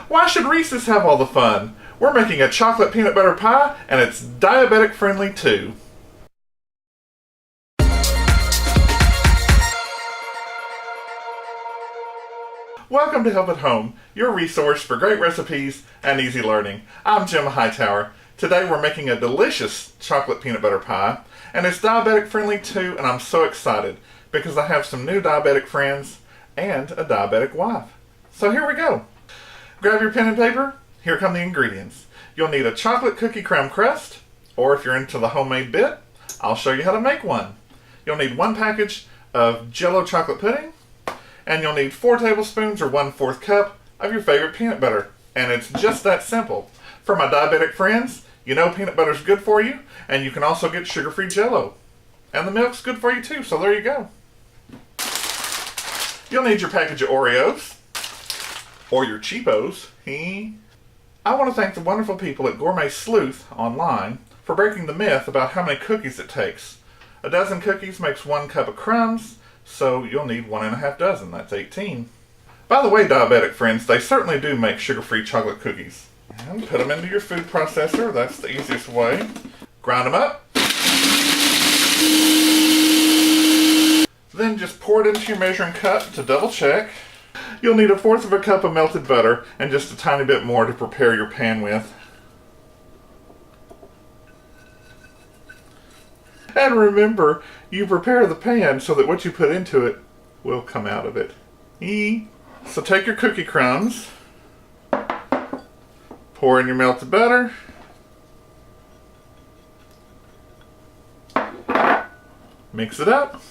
Why should Reese's have all the fun? We're making a chocolate peanut butter pie, and it's diabetic friendly too. Welcome to Help at Home, your resource for great recipes and easy learning. I'm Jim Hightower. Today we're making a delicious chocolate peanut butter pie, and it's diabetic friendly too, and I'm so excited because I have some new diabetic friends and a diabetic wife. So here we go. Grab your pen and paper. Here come the ingredients. You'll need a chocolate cookie crumb crust, or if you're into the homemade bit, I'll show you how to make one. You'll need 1 package of Jell-o chocolate pudding, and you'll need 4 tablespoons or 1/4 cup of your favorite peanut butter. And it's just that simple. For my diabetic friends, you know peanut butter's good for you, and you can also get sugar-free Jell-o. And the milk's good for you too, so there you go. You'll need your package of Oreos, or your cheapos. I want to thank the wonderful people at Gourmet Sleuth online for breaking the myth about how many cookies it takes. A dozen cookies makes 1 cup of crumbs, so you'll need 1½ dozen. That's 18. By the way, diabetic friends, they certainly do make sugar-free chocolate cookies. And put them into your food processor. That's the easiest way. Grind them up. Then just pour it into your measuring cup to double check. You'll need 1/4 cup of melted butter and just a tiny bit more to prepare your pan with. And remember, you prepare the pan so that what you put into it will come out of it. So take your cookie crumbs, pour in your melted butter, mix it up.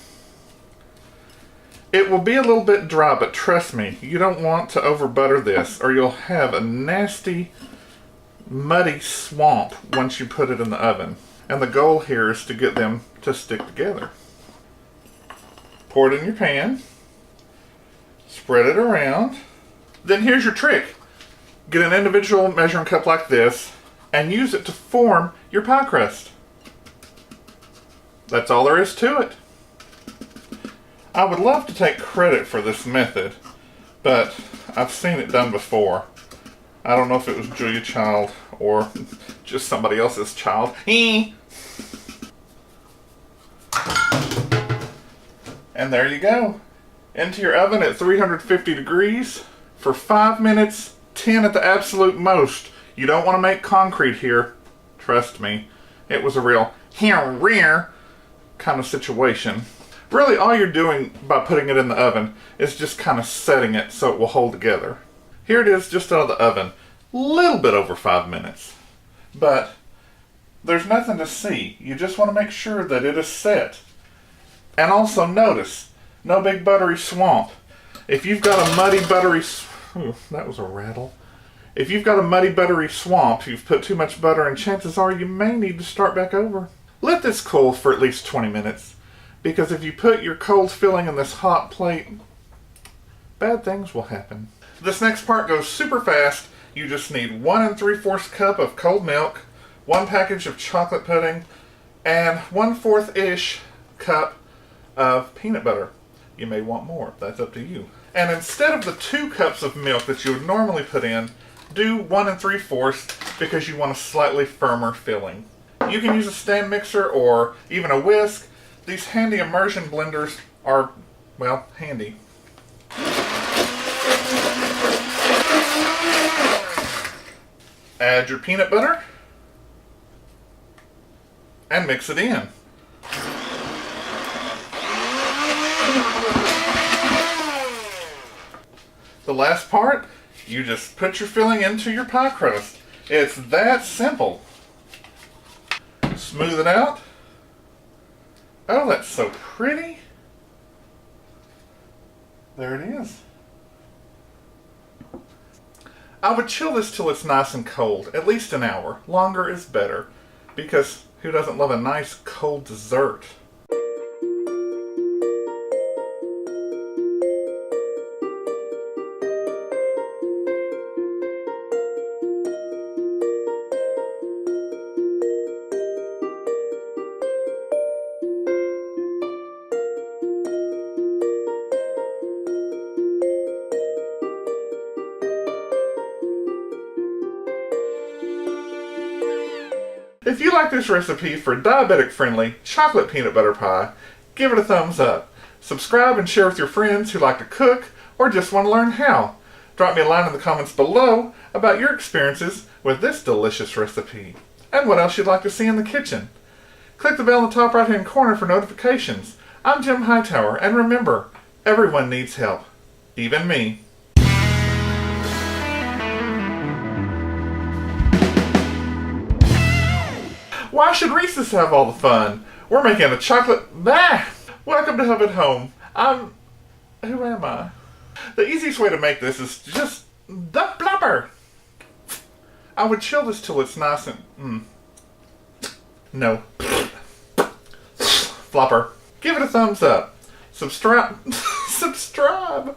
It will be a little bit dry, but trust me, you don't want to over butter this or you'll have a nasty, muddy swamp once you put it in the oven. And the goal here is to get them to stick together. Pour it in your pan, spread it around. Then here's your trick. Get an individual measuring cup like this and use it to form your pie crust. That's all there is to it. I would love to take credit for this method, but I've seen it done before. I don't know if it was Julia Child or just somebody else's child. And there you go. Into your oven at 350 degrees for 5 minutes, 10 at the absolute most. You don't want to make concrete here. Trust me. It was a real here kind of situation. Really, all you're doing by putting it in the oven is just kind of setting it so it will hold together. Here it is just out of the oven. A little bit over 5 minutes. But there's nothing to see. You just want to make sure that it is set. And also notice, no big buttery swamp. If you've got a muddy buttery... that was a rattle. If you've got a muddy buttery swamp, you've put too much butter, and chances are you may need to start back over. Let this cool for at least 20 minutes. Because if you put your cold filling in this hot plate, bad things will happen. This next part goes super fast. You just need 1 3/4 cup of cold milk, 1 package of chocolate pudding, and 1/4-ish cup of peanut butter. You may want more, that's up to you. And instead of the 2 cups of milk that you would normally put in, do 1 3/4 because you want a slightly firmer filling. You can use a stand mixer or even a whisk. These handy immersion blenders are, well, handy. Add your peanut butter and mix it in. The last part, you just put your filling into your pie crust. It's that simple. Smooth it out. Oh, that's so pretty. There it is. I would chill this till it's nice and cold, at least an hour. Longer is better, because who doesn't love a nice cold dessert? If you like this recipe for diabetic-friendly chocolate peanut butter pie, give it a thumbs up. Subscribe and share with your friends who like to cook or just want to learn how. Drop me a line in the comments below about your experiences with this delicious recipe and what else you'd like to see in the kitchen. Click the bell in the top right hand corner for notifications. I'm Jim Hightower, and remember, everyone needs help, even me. Why should Reese's have all the fun? We're making a chocolate... Welcome to Hub at Home. Who am I? The easiest way to make this is just the blubber. I would chill this till it's nice and... No. Flopper. Give it a thumbs up. Subscribe. Subscribe.